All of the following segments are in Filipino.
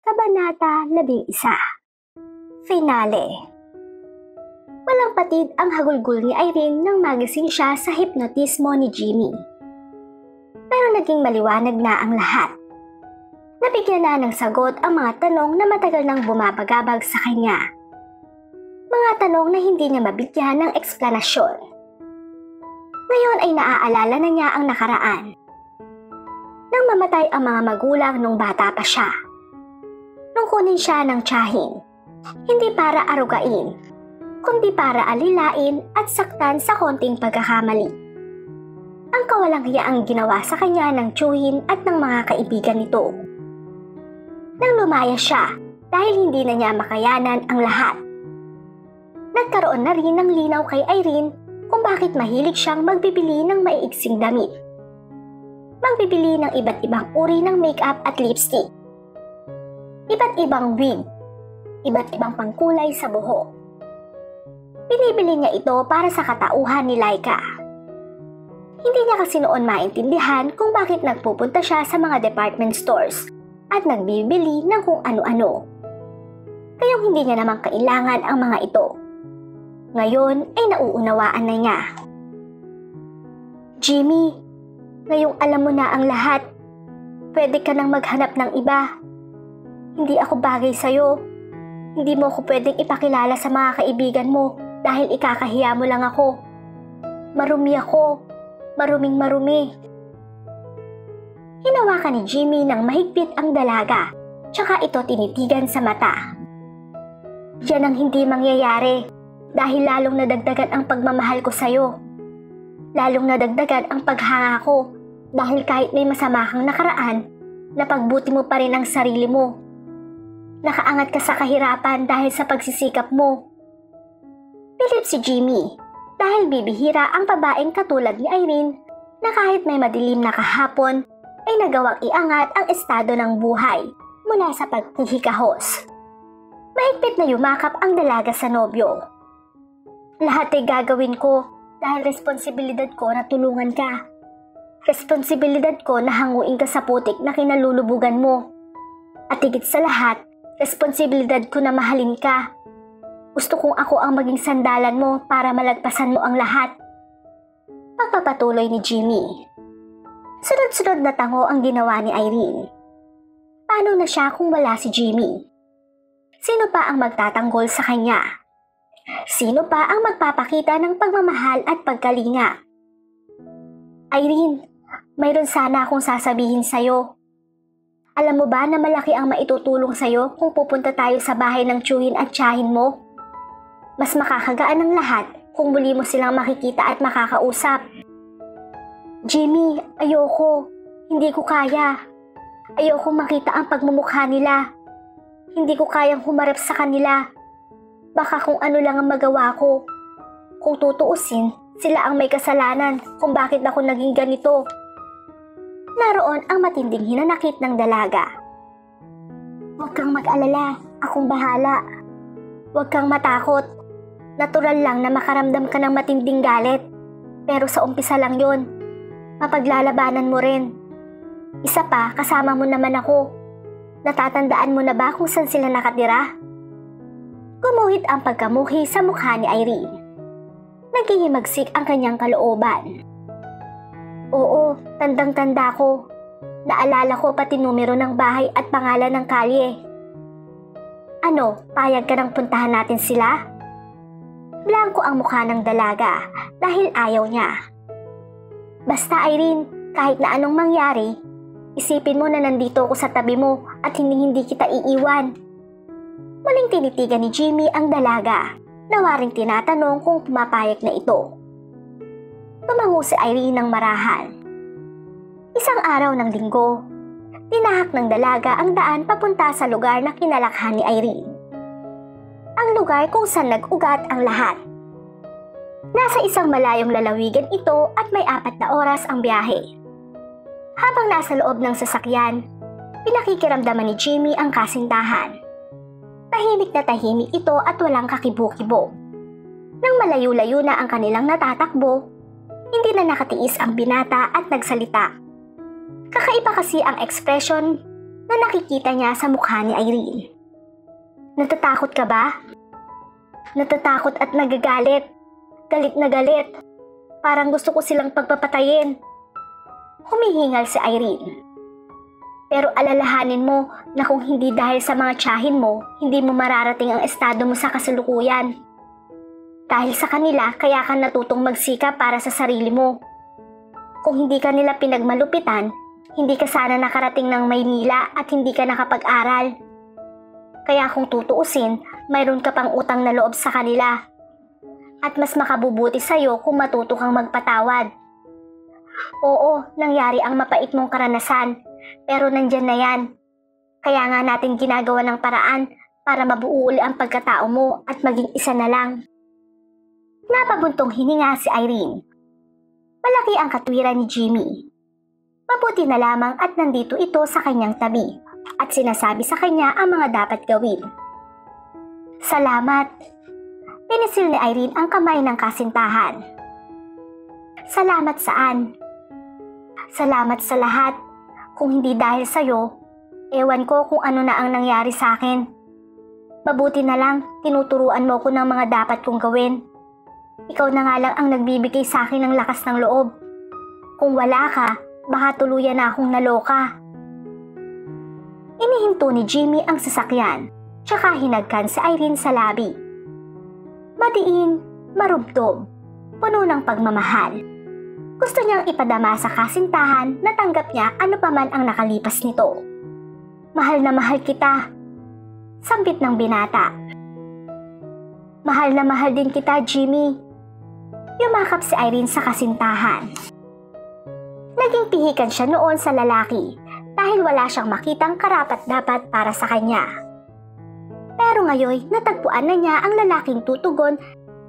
Kabanata 11. Finale. Walang patid ang hagulgol ni Irene nang magising siya sa hipnotismo ni Jimmy. Pero naging maliwanag na ang lahat. Nabigyan na ng sagot ang mga tanong na matagal nang bumabagabag sa kanya. Mga tanong na hindi niya mabigyan ng eksplanasyon. Ngayon ay naaalala na niya ang nakaraan. Nang mamatay ang mga magulang nung bata pa siya. Nung kunin siya ng tiyahin, hindi para arugain, kundi para alilain at saktan sa konting pagkakamali. Ang kawalang hiya ang ginawa sa kanya ng tiyuhin at ng mga kaibigan nito. Nang lumaya siya dahil hindi na niya makayanan ang lahat. Nagkaroon na rin ng linaw kay Irene kung bakit mahilig siyang magbibili ng maiigsing damit. Magbibili ng iba't ibang uri ng makeup at lipstick. Iba't ibang wig, iba't ibang pangkulay sa buhok. Binibili niya ito para sa katauhan ni Laika. Hindi niya kasi noon maintindihan kung bakit nagpupunta siya sa mga department stores at nagbibili ng kung ano-ano. Kayong hindi niya naman kailangan ang mga ito. Ngayon ay nauunawaan na niya. Jimmy, ngayong alam mo na ang lahat, pwede ka nang maghanap ng iba. Hindi ako bagay sa'yo. Hindi mo ako pwedeng ipakilala sa mga kaibigan mo dahil ikakahiya mo lang ako. Marumi ako. Maruming marumi. Hinawakan ni Jimmy ng mahigpit ang dalaga, tsaka ito tinitigan sa mata. Yan ang hindi mangyayari dahil lalong nadagdagan ang pagmamahal ko sa'yo. Lalong nadagdagan ang paghanga ko dahil kahit may masama kang nakaraan, napagbuti mo pa rin ang sarili mo. Nakaangat ka sa kahirapan dahil sa pagsisikap mo. Pilip si Jimmy dahil bibihira ang babaeng katulad ni Irene na kahit may madilim na kahapon ay nagawang iangat ang estado ng buhay mula sa pagkikahos. Mahigpit na yumakap ang dalaga sa nobyo. Lahat ay gagawin ko dahil responsibilidad ko na tulungan ka. Responsibilidad ko na hanguin ka sa putik na kinalulubugan mo. At higit sa lahat, responsibilidad ko na mahalin ka. Gusto kong ako ang maging sandalan mo para malagpasan mo ang lahat. Pagpapatuloy ni Jimmy. Sunod-sunod na tango ang ginawa ni Irene. Paano na siya kung wala si Jimmy? Sino pa ang magtatanggol sa kanya? Sino pa ang magpapakita ng pagmamahal at pagkalinga? Irene, mayroon sana akong sasabihin sa'yo. Alam mo ba na malaki ang maitutulong sa'yo kung pupunta tayo sa bahay ng tiyuhin at tiyahin mo? Mas makakagaan ng lahat kung muli mo silang makikita at makakausap. Jimmy, ayoko. Hindi ko kaya. Ayoko makita ang pagmumukha nila. Hindi ko kayang humarap sa kanila. Baka kung ano lang ang magawa ko. Kung tutuusin, sila ang may kasalanan kung bakit ako naging ganito. Naroon ang matinding hinanakit ng dalaga. Huwag kang mag-alala, akong bahala. Huwag kang matakot. Natural lang na makaramdam ka ng matinding galit. Pero sa umpisa lang yon. Mapaglalabanan mo rin. Isa pa, kasama mo naman ako. Natatandaan mo na ba kung saan sila nakatira? Gumuhit ang pagkamuhi sa mukha ni Irene. Naghihimagsik ang kanyang kalooban. Oo, tandang-tanda ko. Naalala ko pati numero ng bahay at pangalan ng kalye. Ano, payag ka nang puntahan natin sila? Blanko ang mukha ng dalaga dahil ayaw niya. Basta Irene, kahit na anong mangyari, isipin mo na nandito ako sa tabi mo at hindi kita iiwan. Muling tinitigan ni Jimmy ang dalaga na waring tinatanong kung pumapayag na ito. Tumango si Irene ng marahan. Isang araw ng linggo, tinahak ng dalaga ang daan papunta sa lugar na kinalakhan ni Irene. Ang lugar kung saan nag-ugat ang lahat. Nasa isang malayong lalawigan ito at may 4 na oras ang biyahe. Habang nasa loob ng sasakyan, pinakikiramdaman ni Jimmy ang kasintahan. Tahimik na tahimik ito at walang kakibo-kibo. Nang malayo-layo na ang kanilang natatakbo, hindi na nakatiis ang binata at nagsalita. Kakaiba kasi ang ekspresyon na nakikita niya sa mukha ni Irene. Natatakot ka ba? Natatakot at nagagalit. Galit na galit. Parang gusto ko silang pagpapatayin. Humihingal si Irene. Pero alalahanin mo na kung hindi dahil sa mga tiyahin mo, hindi mo mararating ang estado mo sa kasalukuyan. Dahil sa kanila, kaya ka natutong magsikap para sa sarili mo. Kung hindi ka nila pinagmalupitan, hindi ka sana nakarating ng Maynila at hindi ka nakapag-aral. Kaya kung tutuusin, mayroon ka pang utang na loob sa kanila. At mas makabubuti sa'yo kung matuto kang magpatawad. Oo, nangyari ang mapait mong karanasan, pero nandyan na yan. Kaya nga natin ginagawa ng paraan para mabuo uli ang pagkatao mo at maging isa na lang. Napabuntong hininga si Irene. Malaki ang katwiran ni Jimmy. Mabuti na lamang at nandito ito sa kanyang tabi at sinasabi sa kanya ang mga dapat gawin. Salamat. Pinisil ni Irene ang kamay ng kasintahan. Salamat saan? Salamat sa lahat. Kung hindi dahil sa'yo, ewan ko kung ano na ang nangyari sa akin. Mabuti na lang, tinuturuan mo ko ng mga dapat kong gawin. Ikaw na nga lang ang nagbibigay sa akin ng lakas ng loob. Kung wala ka, baka tuluyan na akong naloka. Inihinto ni Jimmy ang sasakyan, tsaka hinagkan si Irene sa labi. Madiin, marubdob, puno ng pagmamahal. Gusto niyang ipadama sa kasintahan na tanggap niya ano pa man ang nakalipas nito. Mahal na mahal kita. Sambit ng binata. Mahal na mahal din kita, Jimmy. Yumakap si Irene sa kasintahan. Naging pihikan siya noon sa lalaki dahil wala siyang makitang karapat-dapat para sa kanya. Pero ngayon, natagpuan na niya ang lalaking tutugon,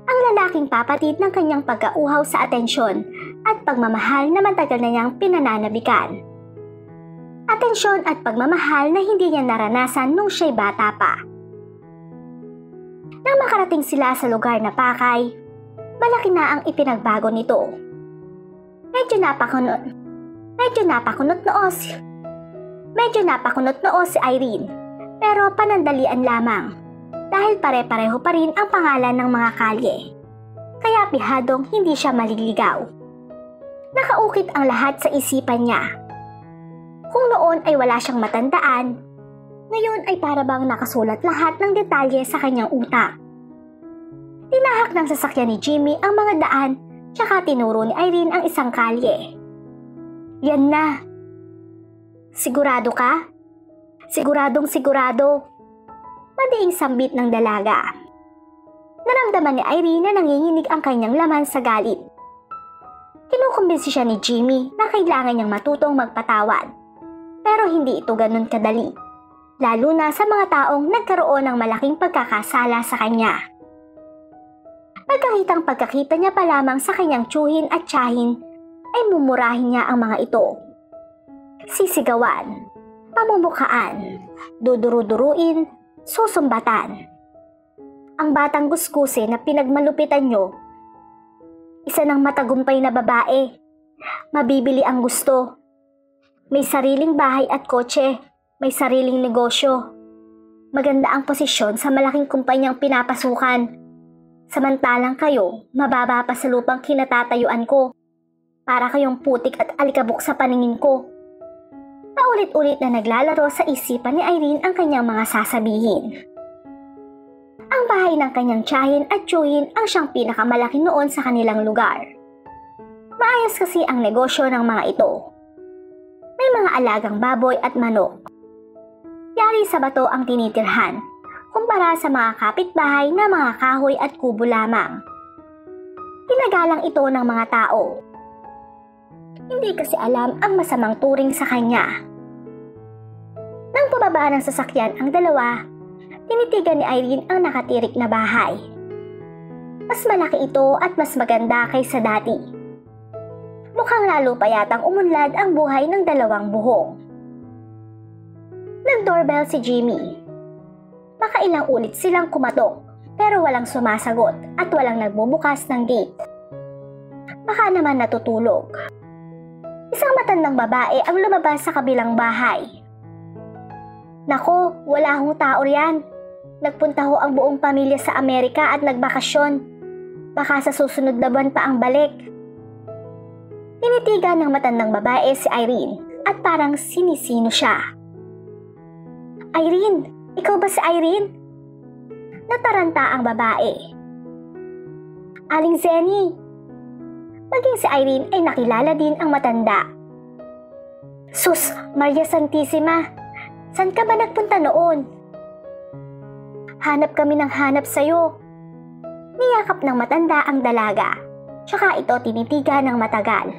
ang lalaking papatid ng kanyang pagkauhaw sa atensyon at pagmamahal na matagal na niyang pinananabikan. Atensyon at pagmamahal na hindi niya naranasan nung siya'y bata pa. Nang makarating sila sa lugar na Pakay, malaki na ang ipinagbago nito. Medyo napakunot noo si Irene, pero panandalian lamang dahil pare-pareho pa rin ang pangalan ng mga kalye. Kaya pihadong hindi siya maliligaw. Nakaukit ang lahat sa isipan niya. Kung noon ay wala siyang matandaan, ngayon ay para bang nakasulat lahat ng detalye sa kanyang utak. Tinahak ng sasakyan ni Jimmy ang mga daan, tsaka tinuro ni Irene ang isang kalye. Yan na. Sigurado ka? Siguradong sigurado. Madiing sambit ng dalaga. Naramdaman ni Irene na nanginginig ang kanyang laman sa galit. Kinukumbinsi siya ni Jimmy na kailangan niyang matutong magpatawad. Pero hindi ito ganun kadali. Lalo na sa mga taong nagkaroon ng malaking pagkakasala sa kanya. Pagkakita niya pa lamang sa kanyang tiyuhin at tiyahin, ay mumurahin niya ang mga ito. Sisigawan, pamumukaan, duduru-duruin, susumbatan. Ang batang gusgusin na pinagmalupitan nyo, isa ng matagumpay na babae, mabibili ang gusto. May sariling bahay at kotse, may sariling negosyo. Maganda ang posisyon sa malaking kumpanyang pinapasukan. Samantalang kayo, mababa pa sa lupang kinatatayuan ko. Para kayong putik at alikabok sa paningin ko. Paulit-ulit na naglalaro sa isipan ni Irene ang kanyang mga sasabihin. Ang bahay ng kanyang tiyahin at tiyuhin ang siyang pinakamalaki noon sa kanilang lugar. Maayos kasi ang negosyo ng mga ito. May mga alagang baboy at manok. Yari sa bato ang tinitirhan, kumpara sa mga kapitbahay na mga kahoy at kubo lamang. Tinagalang ito ng mga tao. Hindi kasi alam ang masamang turing sa kanya. Nang pababa ng sasakyan ang dalawa, tinitigan ni Irene ang nakatirik na bahay. Mas malaki ito at mas maganda kaysa dati. Mukhang lalo pa yatang umunlad ang buhay ng dalawang buhok. Nag-doorbell si Jimmy. Makailang ulit silang kumatok pero walang sumasagot at walang nagbubukas ng gate. Baka naman natutulog. Isang matandang babae ang lumabas sa kabilang bahay. Nako, wala hong tao riyan. Nagpunta ho ang buong pamilya sa Amerika at nagbakasyon. Baka sa susunod na buwan pa ang balik. Tinitigan ng matandang babae si Irene at parang sinisino siya. Irene, ikaw ba si Irene? Nataranta ang babae. Aling Zenny. Maging si Irene ay nakilala din ang matanda. Sus, Maria Santissima, saan ka ba nagpunta noon? Hanap kami ng hanap sa'yo. Niyakap ng matanda ang dalaga, tsaka ito tinitigan ng matagal.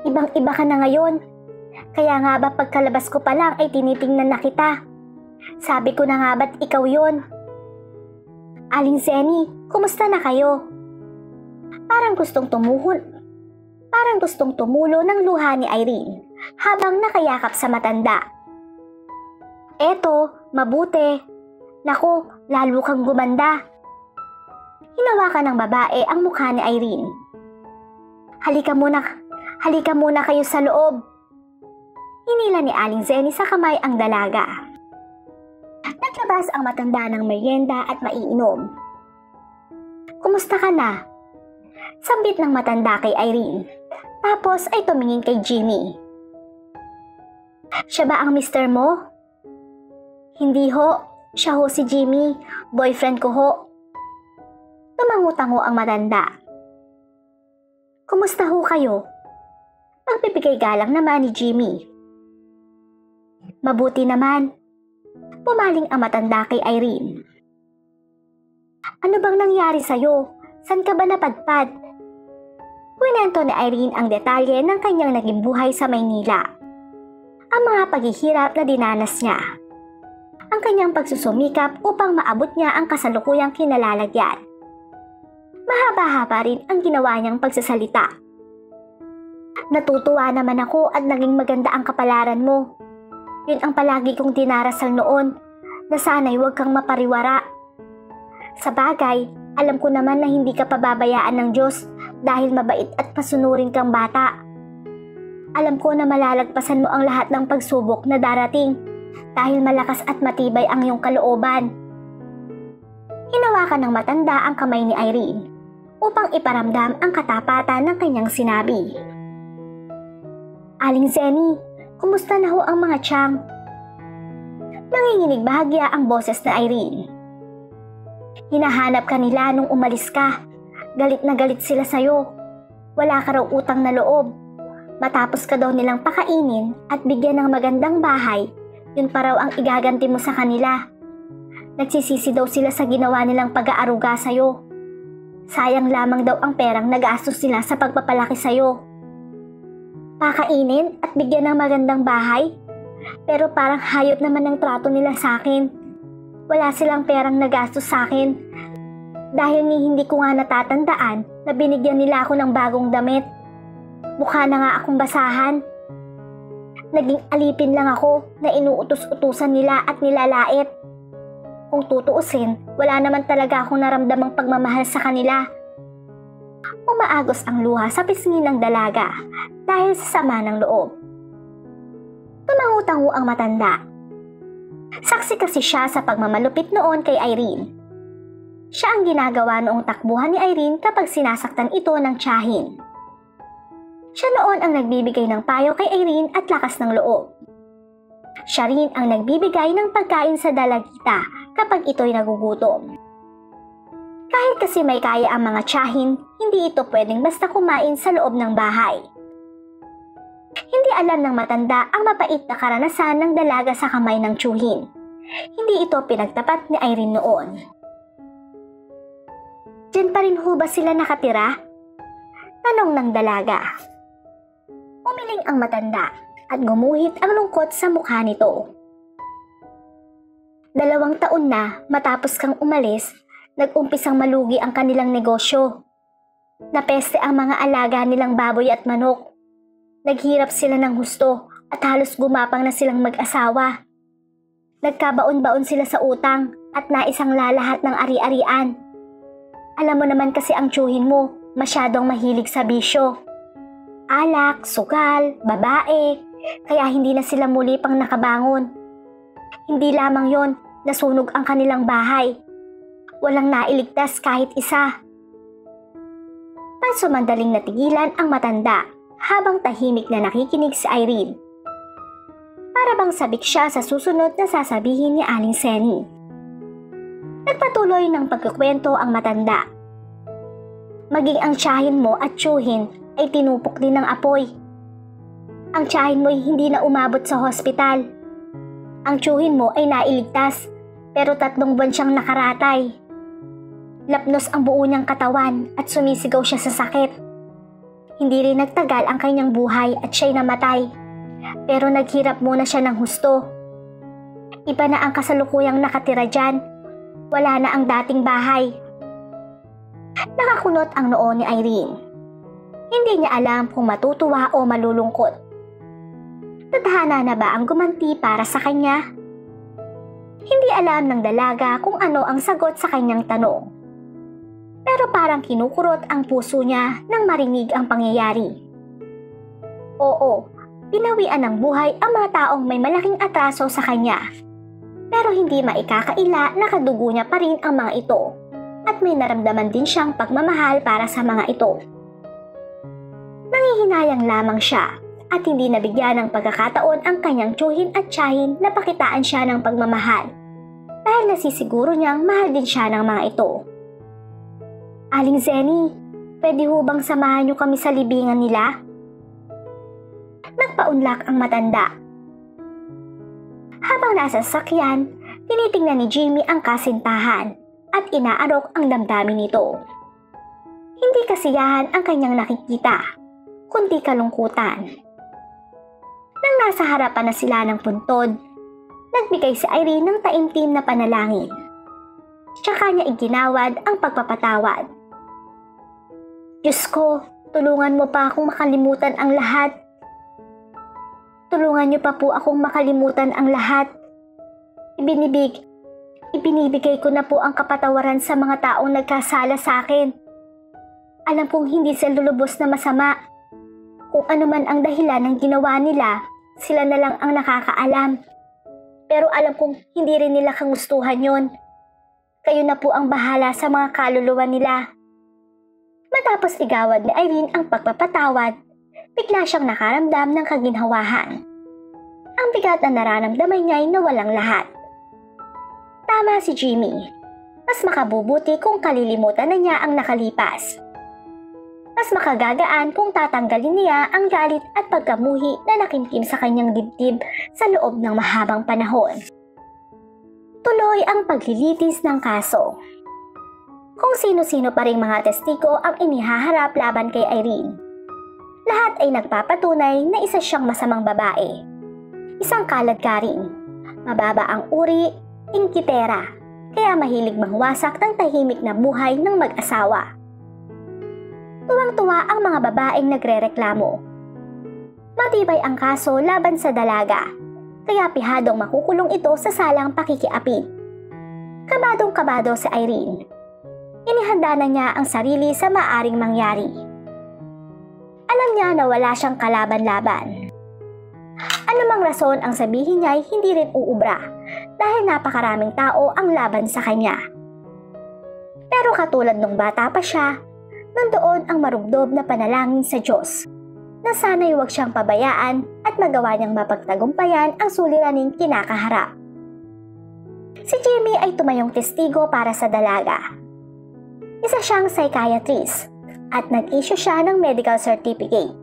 Ibang-iba ka na ngayon. Kaya nga ba pagkalabas ko pa lang ay tinitingnan na kita. Sabi ko na nga ba't ikaw yon? Aling Zenny, kumusta na kayo? Parang gustong tumulo ng luha ni Irene habang nakayakap sa matanda. Eto, mabuti. Naku, lalo kang gumanda. Hinawakan ng babae ang mukha ni Irene. Halika muna kayo sa loob. Hinila ni Aling Zenny sa kamay ang dalaga. Naglabas ang matanda ng merienda at maiinom. Kumusta ka na? Sambit ng matanda kay Irene. Tapos ay tumingin kay Jimmy. Siya ba ang mister mo? Hindi ho, siya ho si Jimmy, boyfriend ko ho. Tumangutango ang matanda. Kumusta ho kayo? Pagpipigay galang naman ni Jimmy. Mabuti naman. Pumaling ang matanda kay Irene. Ano bang nangyari sa'yo? San ka ba napadpad? Kwento ni Irene ang detalye ng kanyang naging buhay sa Maynila. Ang mga paghihirap na dinanas niya. Ang kanyang pagsusumikap upang maabot niya ang kasalukuyang kinalalagyan. Mahaba-haba rin ang ginawa niyang pagsasalita. Natutuwa naman ako at naging maganda ang kapalaran mo. Yun ang palagi kong dinarasal noon, na sana'y huwag kang mapariwara. Sa bagay, alam ko naman na hindi ka pababayaan ng Diyos dahil mabait at pasunurin kang bata. Alam ko na malalagpasan mo ang lahat ng pagsubok na darating dahil malakas at matibay ang iyong kalooban. Hinawakan ng matanda ang kamay ni Irene upang iparamdam ang katapatan ng kanyang sinabi. Aling Zenny, kumusta na ho ang mga tiyang? Nanginginig bahagya ang boses na Irene. Hinahanap ka nila nung umalis ka. Galit na galit sila sa'yo. Wala ka raw utang na loob. Matapos ka daw nilang pakainin at bigyan ng magandang bahay, yun pa raw ang igaganti mo sa kanila. Nagsisisi daw sila sa ginawa nilang pag-aaruga sa'yo. Sayang lamang daw ang perang nagastos sila sa pagpapalaki sa'yo. Pakainin at bigyan ng magandang bahay? Pero parang hayop naman ang trato nila sa akin. Wala silang perang nagastos sa akin. Dahil hindi ko nga natatandaan na binigyan nila ako ng bagong damit. Mukha na nga akong basahan. Naging alipin lang ako na inuutos-utusan nila at nilalait. Kung tutuusin, wala naman talaga akong naramdamang pagmamahal sa kanila. Umaagos ang luha sa pisngi ng dalaga dahil sa sama ng loob. Tumangutango ang matanda. Saksi kasi siya sa pagmamalupit noon kay Irene. Siya ang ginagawa noong takbuhan ni Irene kapag sinasaktan ito ng tiyahin. Siya noon ang nagbibigay ng payo kay Irene at lakas ng loob. Siya rin ang nagbibigay ng pagkain sa dalagita kapag ito'y nagugutom. Kahit kasi may kaya ang mga tiyahin, hindi ito pwedeng basta kumain sa loob ng bahay. Hindi alam ng matanda ang mapait na karanasan ng dalaga sa kamay ng tiyuhin. Hindi ito pinagtapat ni Irene noon. Diyan pa rin ho ba sila nakatira? Tanong ng dalaga. Umiling ang matanda at gumuhit ang lungkot sa mukha nito. 2 taon na matapos kang umalis, nag-umpisang malugi ang kanilang negosyo. Napeste ang mga alaga nilang baboy at manok. Naghirap sila ng husto at halos gumapang na silang mag-asawa. Nagkabaon-baon sila sa utang at naisang lalahat ng ari-arian. Alam mo naman kasi ang tiyuhin mo, masyadong mahilig sa bisyo. Alak, sugal, babae, kaya hindi na sila muli pang nakabangon. Hindi lamang yon, nasunog ang kanilang bahay. Walang nailigtas kahit isa. Pansamantaling natigilan ang matanda habang tahimik na nakikinig si Irene. Para bang sabik siya sa susunod na sasabihin ni Aling Senny. Nagpatuloy ng pagkukwento ang matanda. Maging ang tiyahin mo at tiyuhin ay tinupok din ng apoy. Ang tiyahin mo'y hindi na umabot sa hospital. Ang tiyuhin mo ay nailigtas pero 3 buwan siyang nakaratay. Lapnos ang buo niyang katawan at sumisigaw siya sa sakit. Hindi rin nagtagal ang kanyang buhay at siya'y namatay. Pero naghirap muna siya ng husto. Iba na ang kasalukuyang nakatira dyan. Wala na ang dating bahay. Nakakunot ang noo ni Irene. Hindi niya alam kung matutuwa o malulungkot. Tadhana na ba ang gumanti para sa kanya? Hindi alam ng dalaga kung ano ang sagot sa kanyang tanong. Pero parang kinukurot ang puso niya nang marinig ang pangyayari. Oo, pinawian ng buhay ang mga taong may malaking atraso sa kanya. Pero hindi maikakaila na kadugo niya pa rin ang mga ito at may naramdaman din siyang pagmamahal para sa mga ito. Nangihinayang lamang siya at hindi nabigyan ng pagkakataon ang kanyang tiyuhin at tiyahin na pakitaan siya ng pagmamahal dahil nasisiguro niyang mahal din siya ng mga ito. Aling Zenny, pwede ho bang samahan niyo kami sa libingan nila? Nagpaunlak ang matanda. Habang nasa sasakyan, tinitingnan ni Jimmy ang kasintahan at inaarok ang damdamin nito. Hindi kasiyahan ang kanyang nakikita, kundi kalungkutan. Nang nasa harapan na sila ng puntod, nagbigay si Irene ng taimtim na panalangin. Tsaka niya iginawad ang pagpapatawad. Diyos ko, tulungan mo pa akong makalimutan ang lahat. Tulungan niyo pa po akong makalimutan ang lahat. Ibinibigay ko na po ang kapatawaran sa mga taong nagkasala sa akin. Alam kong hindi sila lulubos na masama. Kung ano man ang dahilan ng ginawa nila, sila na lang ang nakakaalam. Pero alam kong hindi rin nila kangustuhan yon. Kayo na po ang bahala sa mga kaluluwa nila. Matapos igawad ni Irene ang pagpapatawad, bigla siyang nakaramdam ng kaginhawahan. Ang bigat na nararamdaman niya ay nawalang lahat. Tama si Jimmy. Mas makabubuti kung kalilimutan na niya ang nakalipas. Mas makagagaan kung tatanggalin niya ang galit at pagkamuhi na nakimkim sa kanyang dibdib sa loob ng mahabang panahon. Tuloy ang paglilitis ng kaso. Kung sino-sino pa ring mga testigo ang inihaharap laban kay Irene. Lahat ay nagpapatunay na isa siyang masamang babae. Isang kaladkaring, mababa ang uri, inkitera, kaya mahilig mangwasak ng tahimik na buhay ng mag-asawa. Tuwang-tuwa ang mga babaeng nagrereklamo. Matibay ang kaso laban sa dalaga, kaya pihadong makukulong ito sa salang pakikiapid. Kabadong-kabado si Irene. Inihanda na niya ang sarili sa maaring mangyari. Alam niya na wala siyang kalaban-laban. Anumang rason ang sabihin niya ay hindi rin uubra dahil napakaraming tao ang laban sa kanya. Pero katulad nung bata pa siya, nandoon ang marugdob na panalangin sa Diyos na sana'y huwag siyang pabayaan at magawa niyang mapagtagumpayan ang suliraning kinakaharap. Si Jimmy ay tumayong testigo para sa dalaga. Isa siyang psychiatrist at nag-issue siya ng medical certificate.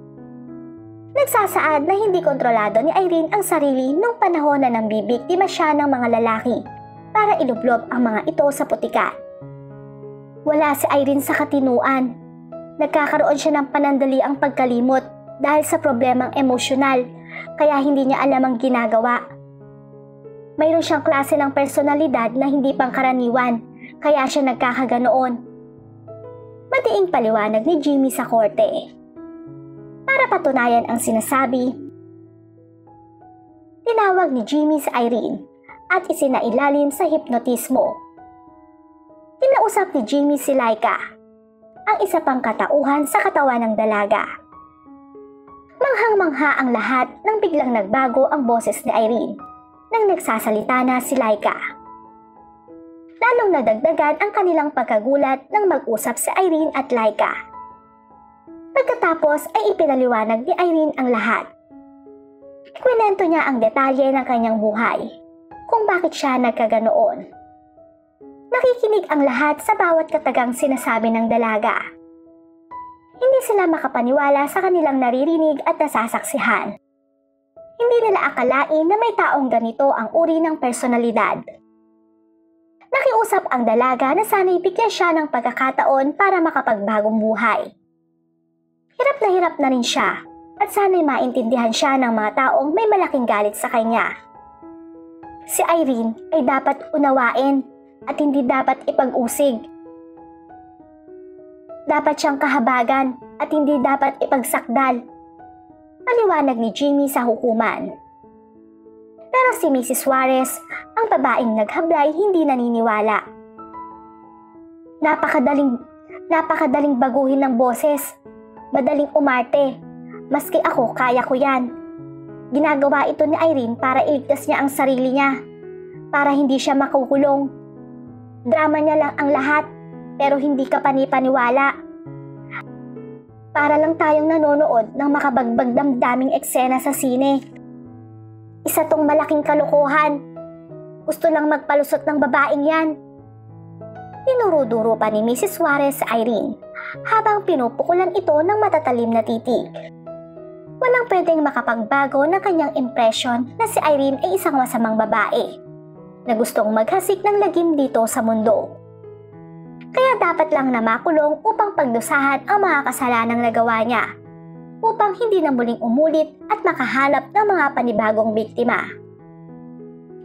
Nagsasaad na hindi kontrolado ni Irene ang sarili nung panahon na nambibiktima siya ng mga lalaki para ilublob ang mga ito sa putikan. Wala si Irene sa katinuan. Nagkakaroon siya ng panandaliang pagkalimot dahil sa problemang emosyonal kaya hindi niya alam ang ginagawa. Mayroon siyang klase ng personalidad na hindi pangkaraniwan kaya siya nagkakaganoon. Matiing paliwanag ni Jimmy sa korte. Para patunayan ang sinasabi, tinawag ni Jimmy si Irene at isinailalim sa hipnotismo. Kinausap ni Jimmy si Laika, ang isa pang katauhan sa katawan ng dalaga. Manghang-mangha ang lahat nang biglang nagbago ang boses ni Irene nang nagsasalita na si Laika. Lalong nadagdagan ang kanilang pagkagulat nang mag-usap si Irene at Laika. Pagkatapos ay ipinaliwanag ni Irene ang lahat. Ikwinento niya ang detalye ng kanyang buhay, kung bakit siya nagkaganoon. Nakikinig ang lahat sa bawat katagang sinasabi ng dalaga. Hindi sila makapaniwala sa kanilang naririnig at nasasaksihan. Hindi nila akalain na may taong ganito ang uri ng personalidad. Nakiusap ang dalaga na sana'y bigyan siya ng pagkakataon para makapagbagong buhay. Hirap na rin siya at sana'y maintindihan siya ng mga taong may malaking galit sa kanya. Si Irene ay dapat unawain at hindi dapat ipag-usig. Dapat siyang kahabagan at hindi dapat ipagsakdal. Paliwanag ni Jimmy sa hukuman. Pero si Mrs. Suarez, ang babaeng naghablay, hindi naniniwala. Napakadaling baguhin ng boses. Madaling umarte. Maski ako, kaya ko yan. Ginagawa ito ni Irene para iligtas niya ang sarili niya. Para hindi siya makukulong. Drama niya lang ang lahat, pero hindi ka panipaniwala. Para lang tayong nanonood ng makabagbag damdaming eksena sa sine. Isa tong malaking kalokohan. Gusto lang magpalusot ng babaeng yan. Tinuro-duro pa ni Mrs. Suarez sa Irene habang pinupukulan ito ng matatalim na titig. Walang pwedeng makapagbago ng kanyang impresyon na si Irene ay isang masamang babae na gustong maghasik ng lagim dito sa mundo. Kaya dapat lang na makulong upang pagdusahan ang mga kasalanang nagawa niya, upang hindi na muling umulit at makahanap ng mga panibagong biktima.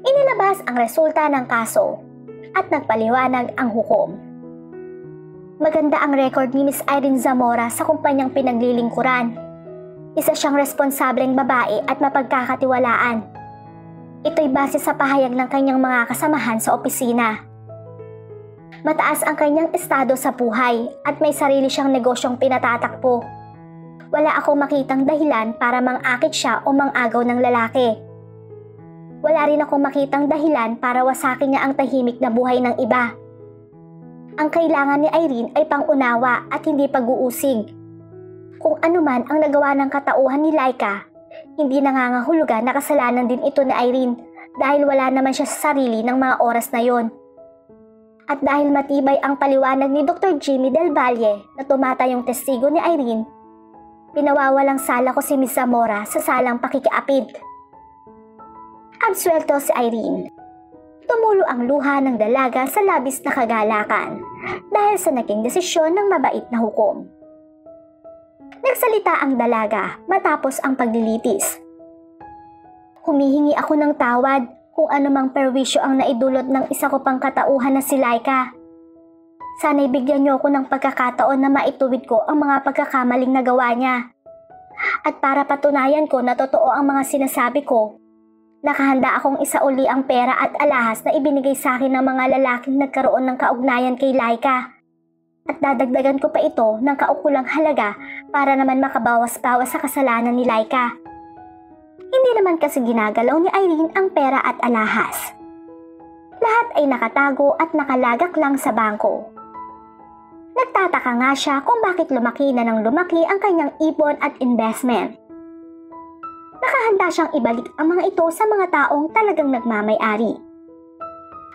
Inilabas ang resulta ng kaso at nagpaliwanag ang hukom. Maganda ang record ni Miss Irene Zamora sa kumpanyang pinaglilingkuran. Isa siyang responsableng babae at mapagkakatiwalaan. Ito'y base sa pahayag ng kanyang mga kasamahan sa opisina. Mataas ang kanyang estado sa buhay at may sarili siyang negosyong pinatatakbo. Wala akong makitang dahilan para mang-akit siya o mang-agaw ng lalaki. Wala rin akong makitang dahilan para wasakin niya ang tahimik na buhay ng iba. Ang kailangan ni Irene ay pangunawa at hindi pag-uusig. Kung ano man ang nagawa ng katauhan ni Laika, hindi nangangahulugan na kasalanan din ito ni Irene dahil wala naman siya sa sarili ng mga oras na yon. At dahil matibay ang paliwanag ni Dr. Jimmy Del Valle na tumatayong testigo ni Irene, pinawawalang sala ko si Miss Zamora sa salang pakikiapid. Absuelto si Irene. Tumulo ang luha ng dalaga sa labis na kagalakan dahil sa naging desisyon ng mabait na hukom. Nagsalita ang dalaga matapos ang paglilitis. Humihingi ako ng tawad kung anumang perwisyo ang naidulot ng isa ko pang katauhan na si Laika. Sana'y bigyan niyo ako ng pagkakataon na maituwid ko ang mga pagkakamaling nagawa niya. At para patunayan ko na totoo ang mga sinasabi ko, nakahanda akong isauli ang pera at alahas na ibinigay sa akin ng mga lalaking nagkaroon ng kaugnayan kay Laika. At dadagdagan ko pa ito ng kaukulang halaga para naman makabawas-bawas sa kasalanan ni Laika. Hindi naman kasi ginagalaw ni Irene ang pera at alahas. Lahat ay nakatago at nakalagak lang sa bangko. Nagtataka nga siya kung bakit lumaki na ng lumaki ang kanyang ipon at investment. Nakahanda siyang ibalik ang mga ito sa mga taong talagang nagmamay-ari.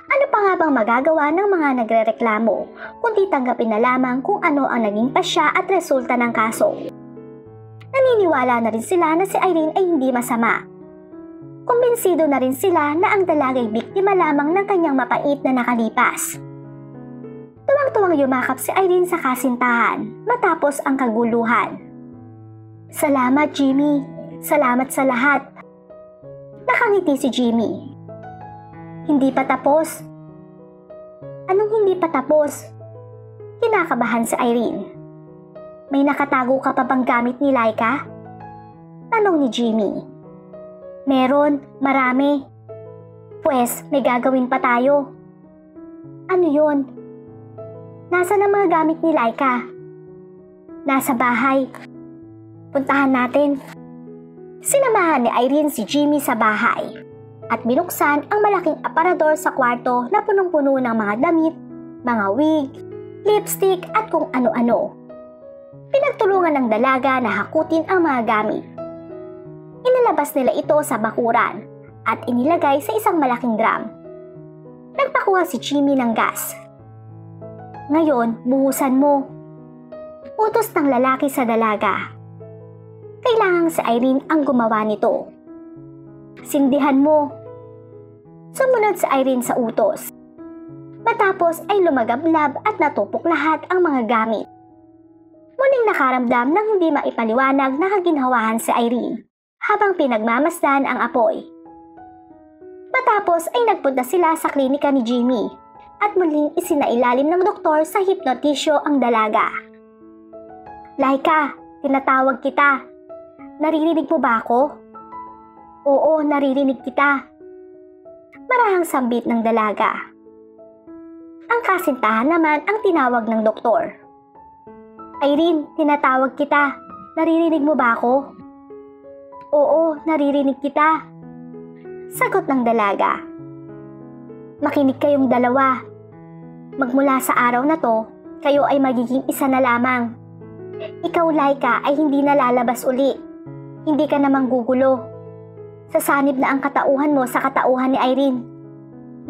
Ano pa nga bang magagawa ng mga nagrereklamo kundi tanggapin na lamang kung ano ang naging pasya at resulta ng kaso? Naniniwala na rin sila na si Irene ay hindi masama. Kumbinsido na rin sila na ang dalagay biktima lamang ng kanyang mapait na nakalipas. Tuwang-tuwang yumakap si Irene sa kasintahan matapos ang kaguluhan. Salamat, Jimmy. Salamat sa lahat. Nakangiti si Jimmy. Hindi pa tapos. Anong hindi pa tapos? Kinakabahan si Irene. May nakatago ka pa bang gamit ni Laika? Tanong ni Jimmy. Meron, marami. Pwes, may gagawin pa tayo. Ano yun? Nasaan ang mga gamit ni Laika? Nasa bahay. Puntahan natin. Sinamahan ni Irene si Jimmy sa bahay. at binuksan ang malaking aparador sa kwarto na punong-puno ng mga damit, mga wig, lipstick at kung ano-ano. Pinagtulungan ng dalaga na hakutin ang mga gamit. Inilabas nila ito sa bakuran at inilagay sa isang malaking drum. Nagpakuha si Jimmy ng gas. Ngayon, buhusan mo. Utos ng lalaki sa dalaga. Kailangang si Irene ang gumawa nito. Sindihan mo. Sumunod si Irene sa utos. Matapos ay lumagablab at natupok lahat ang mga gamit. Muling nakaramdam ng hindi maipaliwanag na kaginhawahan si Irene habang pinagmamasdan ang apoy. Matapos ay nagpunta sila sa klinika ni Jimmy at muling isinailalim ng doktor sa hipnotisyo ang dalaga. Laika, tinatawag kita. Naririnig mo ba ako? Oo, naririnig kita. Marahang sambit ng dalaga. Ang kasintahan naman ang tinawag ng doktor. Irene, tinatawag kita. Naririnig mo ba ako? Oo, naririnig kita. Sagot ng dalaga. Makinig kayong dalawa. Magmula sa araw na to, kayo ay magiging isa na lamang. Ikaw, Laika, ay hindi na lalabas uli. Hindi ka namang gugulo. Sasanib na ang katauhan mo sa katauhan ni Irene.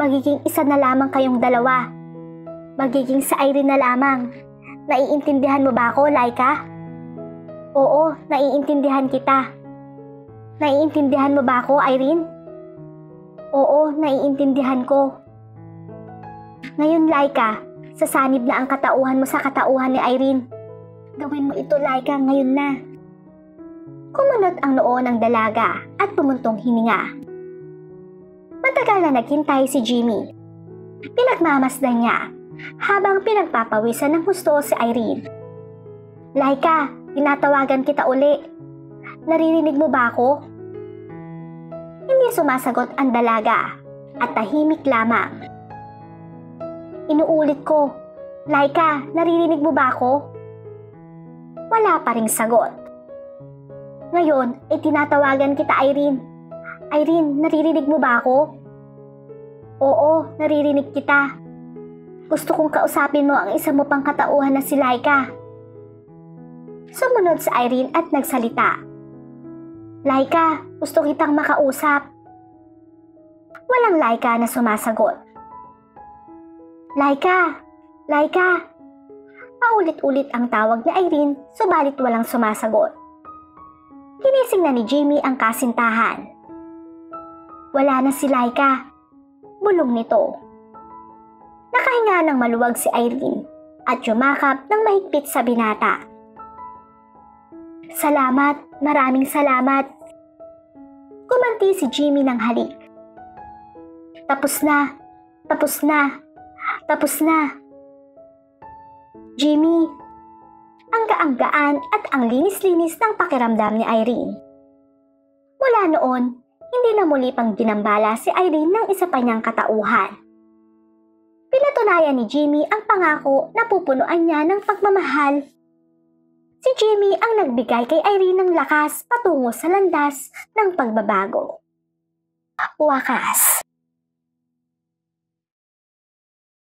Magiging isa na lamang kayong dalawa. Magiging sa Irene na lamang. Naiintindihan mo ba ako, Laika? Oo, naiintindihan kita. Naiintindihan mo ba ako, Irene? Oo, naiintindihan ko. Ngayon, Laika, sasanib na ang katauhan mo sa katauhan ni Irene. Gawin mo ito, Laika, ngayon na. Kumunot ang noo ng dalaga at pumuntong hininga. Matagal na naghintay si Jimmy. Pinagmamasdan niya habang pinagpapawisan ng husto si Irene. Laika, tinatawagan kita uli. Naririnig mo ba ako? Hindi sumasagot ang dalaga at tahimik lamang. Inuulit ko, Laika, naririnig mo ba ako? Wala pa ring sagot. Ngayon ay tinatawagan kita, Irene. Irene, naririnig mo ba ako? Oo, naririnig kita. Gusto kong kausapin mo ang isa mo pang katauhan na si Laika. Sumunod si Irene at nagsalita. Laika, gusto kitang makausap. Walang Laika na sumasagot. Laika, Laika. Paulit-ulit ang tawag ni Irene, subalit walang sumasagot. Ginising na ni Jimmy ang kasintahan. Wala na si Laika. Bulong nito. Nakahinga ng maluwag si Irene at yumakap ng mahigpit sa binata. Salamat, maraming salamat. Kumanti si Jimmy ng halik. Tapos na, tapos na, tapos na. Jimmy, ang gaang-gaan at ang linis-linis ng pakiramdam ni Irene. Mula noon, hindi na muli pang ginambala si Irene ng isa pa niyang katauhan. Pinatunayan ni Jimmy ang pangako na pupunuan niya ng pagmamahal. Si Jimmy ang nagbigay kay Irene ng lakas patungo sa landas ng pagbabago. Wakas.